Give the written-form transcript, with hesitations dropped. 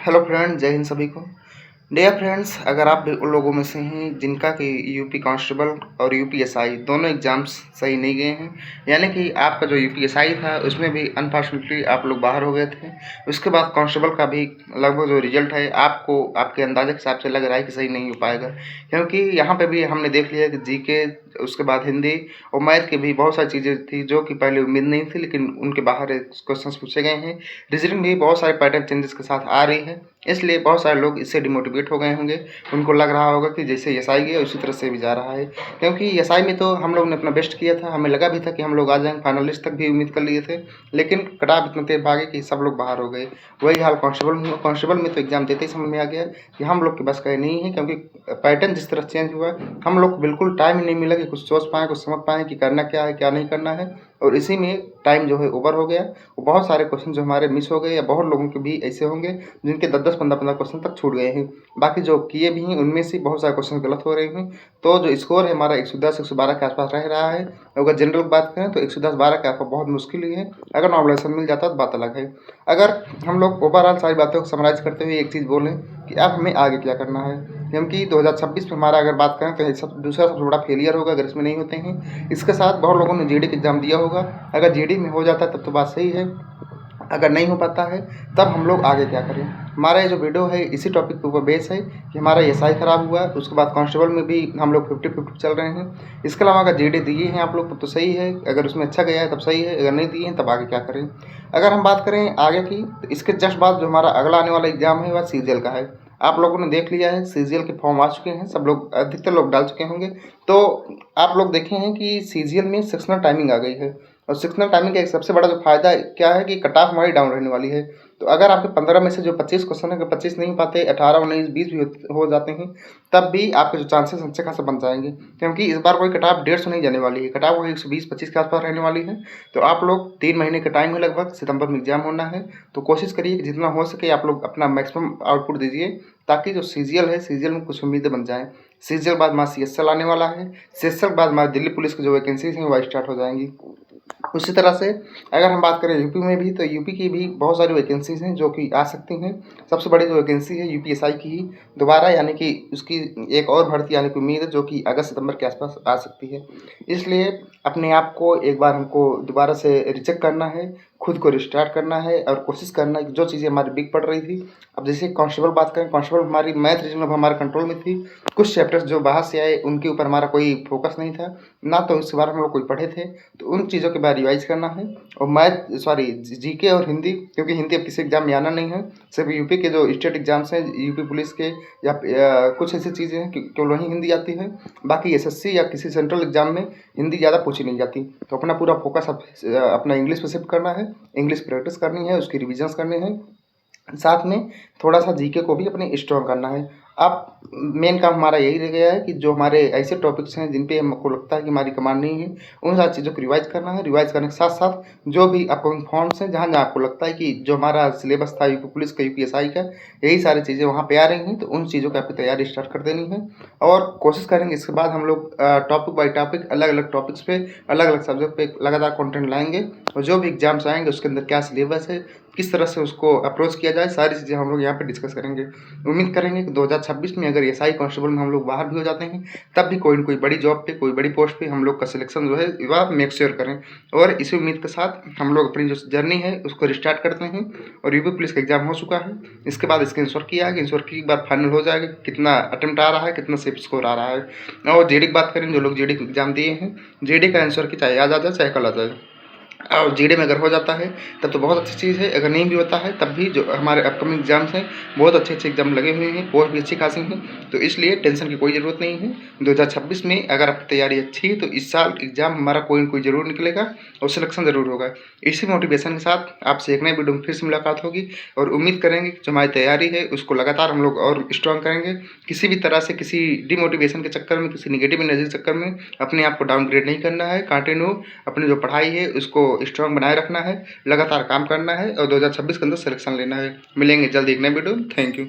Hello friend, जय हिंद सभी को। डियर फ्रेंड्स, अगर आप भी उन लोगों में से हैं जिनका कि यूपी कांस्टेबल और यूपीएसआई दोनों एग्ज़ाम्स सही नहीं गए हैं, यानी कि आपका जो यूपीएसआई था उसमें भी अनफॉर्चुनेटली आप लोग बाहर हो गए थे। उसके बाद कांस्टेबल का भी लगभग जो रिजल्ट है आपको आपके अंदाजे के हिसाब से लग रहा है कि सही नहीं हो पाएगा, क्योंकि यहाँ पे भी हमने देख लिया कि जीके, उसके बाद हिंदी और मैथ की भी बहुत सारी चीज़ें थी जो कि पहले उम्मीद नहीं थी, लेकिन उनके बाहर क्वेश्चंस पूछे गए हैं। रीजनिंग भी बहुत सारे पैटर्न चेंजेस के साथ आ रही है, इसलिए बहुत सारे लोग इससे डिमोटिवेट हो गए होंगे। उनको लग रहा होगा कि जैसे एसआई गया उसी तरह से भी जा रहा है, क्योंकि एसआई में तो हम लोग ने अपना बेस्ट किया था, हमें लगा भी था कि हम लोग आ जाएंगे, फाइनलिस्ट तक भी उम्मीद कर लिए थे, लेकिन कटाव इतने तेज भागे कि सब लोग बाहर हो गए। वही हाल कांस्टेबल में तो एग्जाम देते ही समझ में आ गया कि हम लोग के बस का नहीं है, क्योंकि पैटर्न जिस तरह चेंज हुआ हम लोग को बिल्कुल टाइम ही नहीं मिला कि कुछ सोच पाएँ, कुछ समझ पाएँ कि करना क्या है क्या नहीं करना है, और इसी में टाइम जो है ओवर हो गया। बहुत सारे क्वेश्चन जो हमारे मिस हो गए, या बहुत लोगों के भी ऐसे होंगे जिनके 10-10, 15-15 क्वेश्चन तक छूट गए हैं। बाकी जो किए भी हैं उनमें से बहुत सारे क्वेश्चन गलत हो रहे हैं। तो जो स्कोर है हमारा 110-112 के आसपास रह रहा है। अगर जनरल बात करें तो 110-12 के आसपास बहुत मुश्किल ही है। अगर नॉर्मलाइजेशन मिल जाता तो बात अलग है। अगर हम लोग ओवरऑल सारी बातों को समराइज करते हुए एक चीज़ बोलें कि अब हमें आगे क्या करना है, क्योंकि 2026 में हमारा अगर बात करें तो ये सब दूसरा सबसे बड़ा फेलियर होगा अगर इसमें नहीं होते हैं। इसके साथ बहुत लोगों ने जीडी का एग्ज़ाम दिया होगा। अगर जीडी में हो जाता है तब तो बात सही है, अगर नहीं हो पाता है तब हम लोग आगे क्या करें। हमारा ये जो वीडियो है इसी टॉपिक के ऊपर बेस है कि हमारा एसआई खराब हुआ, उसके बाद कांस्टेबल में भी हम लोग 50-50 चल रहे हैं। इसके अलावा अगर जीडी दिए हैं आप लोग तब तो सही है, अगर उसमें अच्छा गया है तब सही है, अगर नहीं दिए हैं तब आगे क्या करें। अगर हम बात करें आगे की, तो इसके जस्ट बाद जो हमारा अगला आने वाला एग्जाम है वह सीजीएल का है। आप लोगों ने देख लिया है, सीजीएल के फॉर्म आ चुके हैं, सब लोग अधिकतर लोग डाल चुके होंगे। तो आप लोग देखे हैं कि सीजीएल में सेक्शनल टाइमिंग आ गई है, और सेक्शनल टाइमिंग का एक सबसे बड़ा जो फायदा क्या है कि कट ऑफ हमारी डाउन रहने वाली है। तो अगर आपके 15 में से जो 25 क्वेश्चन है, अगर 25 नहीं पाते, 18, 19, 20 भी हो जाते हैं, तब भी आपके जो चांसेस अच्छे खासे बन जाएंगे, क्योंकि इस बार कोई कट ऑफ 150 नहीं जाने वाली है, कट ऑफ 120-25 के आसपास रहने वाली है। तो आप लोग 3 महीने का टाइम है, लगभग सितंबर में एग्जाम होना है, तो कोशिश करिए कि जितना हो सके आप लोग अपना मैक्सिमम आउटपुट दीजिए, ताकि जो सीजीएल है, सीजीएल में कुछ उम्मीदें बन जाएँ। सीजीएल बाद हमारा सीएसएल आने वाला है, सीएसएल के बाद हमारी दिल्ली पुलिस की जो वैकेंसीज हैं वह स्टार्ट हो जाएंगी। उसी तरह से अगर हम बात करें यूपी में भी, तो यूपी की भी बहुत सारी वैकेंसीज हैं जो कि आ सकती हैं। सबसे बड़ी जो वैकेंसी है यूपीएसआई की ही दोबारा, यानी कि उसकी एक और भर्ती आने की उम्मीद है जो कि अगस्त सितंबर के आसपास आ सकती है। इसलिए अपने आप को एक बार हमको दोबारा से रिचेक करना है, खुद को रिस्टार्ट करना है, और कोशिश करना है कि जो चीज़ें हमारी वीक पड़ रही थी, अब जैसे कांस्टेबल बात करें, कांस्टेबल हमारी मैथ रीजनिंग अब हमारे कंट्रोल में थी। कुछ चैप्टर्स जो बाहर से आए उनके ऊपर हमारा कोई फोकस नहीं था, ना तो उसके बारे में हम लोग कोई पढ़े थे, तो उन चीज़ों के बाद रिवाइज करना है। और मैथ सॉरी जीके और हिंदी, क्योंकि हिंदी अब किसी एग्जाम में आना नहीं है, सिर्फ यूपी के जो स्टेट एग्जाम्स हैं, यूपी पुलिस के या कुछ ऐसी चीज़ें हैं केवल वहीं हिंदी आती है। बाकी एसएससी या किसी सेंट्रल एग्जाम में हिंदी ज़्यादा पूछी नहीं जाती। तो अपना पूरा फोकस अपना इंग्लिश पे शिफ्ट करना है, इंग्लिश प्रैक्टिस करनी है, उसकी रिविजन्स करने हैं, साथ में थोड़ा सा जीके को भी अपने स्ट्रॉन्ग करना है। अब मेन काम हमारा यही रह गया है कि जो हमारे ऐसे टॉपिक्स हैं जिन पे हमको लगता है कि हमारी कमांड नहीं है, उन सारी चीज़ों को रिवाइज करना है। रिवाइज करने के साथ साथ जो भी अपकमिंग फॉर्म्स हैं, जहाँ जहाँ आपको लगता है कि जो हमारा सिलेबस था यूपी पुलिस का, यूपीएसआई का, यही सारी चीज़ें वहाँ पे आ रही हैं, तो उन चीज़ों की आपकी तैयारी स्टार्ट कर देनी है। और कोशिश करेंगे इसके बाद हम लोग टॉपिक बाई टॉपिक, अलग अलग टॉपिक्स पे, अलग अलग सब्जेक्ट पे लगातार कंटेंट लाएंगे, और जो भी एग्जाम्स आएंगे उसके अंदर क्या सिलेबस है, किस तरह से उसको अप्रोच किया जाए, सारी चीज़ें हम लोग यहाँ पे डिस्कस करेंगे। उम्मीद करेंगे कि 2026 में अगर एसआई कांस्टेबल में हम लोग बाहर भी हो जाते हैं, तब भी कोई न कोई बड़ी जॉब पे, कोई बड़ी पोस्ट पे हम लोग का सिलेक्शन जो है वह मेक श्योर करें। और इसी उम्मीद के साथ हम लोग अपनी जो जर्नी है उसको रिस्टार्ट करते हैं। और यूपी पुलिस का एग्जाम हो चुका है, इसके बाद इसके आंसर की आएगा, आंसर की बार फाइनल हो जाएगा कितना अटेम्प्ट आ रहा है, कितना सेफ स्कोर आ रहा है। और जेडी की बात करें, जो लोग जेडी एग्जाम दिए हैं, जेडी का आंसर की चाहे आज आ जाए चाहे कल आ जाए, और जीडी में अगर हो जाता है तब तो बहुत अच्छी चीज़ है, अगर नहीं भी होता है तब भी जो हमारे अपकमिंग एग्जाम्स हैं बहुत अच्छे अच्छे एग्जाम लगे हुए हैं, पोस्ट भी अच्छी खासी हैं, तो इसलिए टेंशन की कोई ज़रूरत नहीं है। 2026 में अगर आपकी तैयारी अच्छी है तो इस साल एग्ज़ाम हमारा कोई न कोई ज़रूर निकलेगा और सिलेक्शन ज़रूर होगा। इसी मोटिवेशन के साथ आपसे एक नए वीडियो में फिर से मुलाकात होगी, और उम्मीद करेंगे कि जो हमारी तैयारी है उसको लगातार हम लोग और स्ट्रॉन्ग करेंगे। किसी भी तरह से किसी डिमोटिवेशन के चक्कर में, किसी नेगेटिव एनर्जी के चक्कर में अपने आप को डाउनग्रेड नहीं करना है। कंटिन्यू अपनी जो पढ़ाई है उसको स्ट्रॉन्ग बनाए रखना है, लगातार काम करना है, और 2026 के अंदर सिलेक्शन लेना है। मिलेंगे जल्द एक नए वीडियो। Thank you.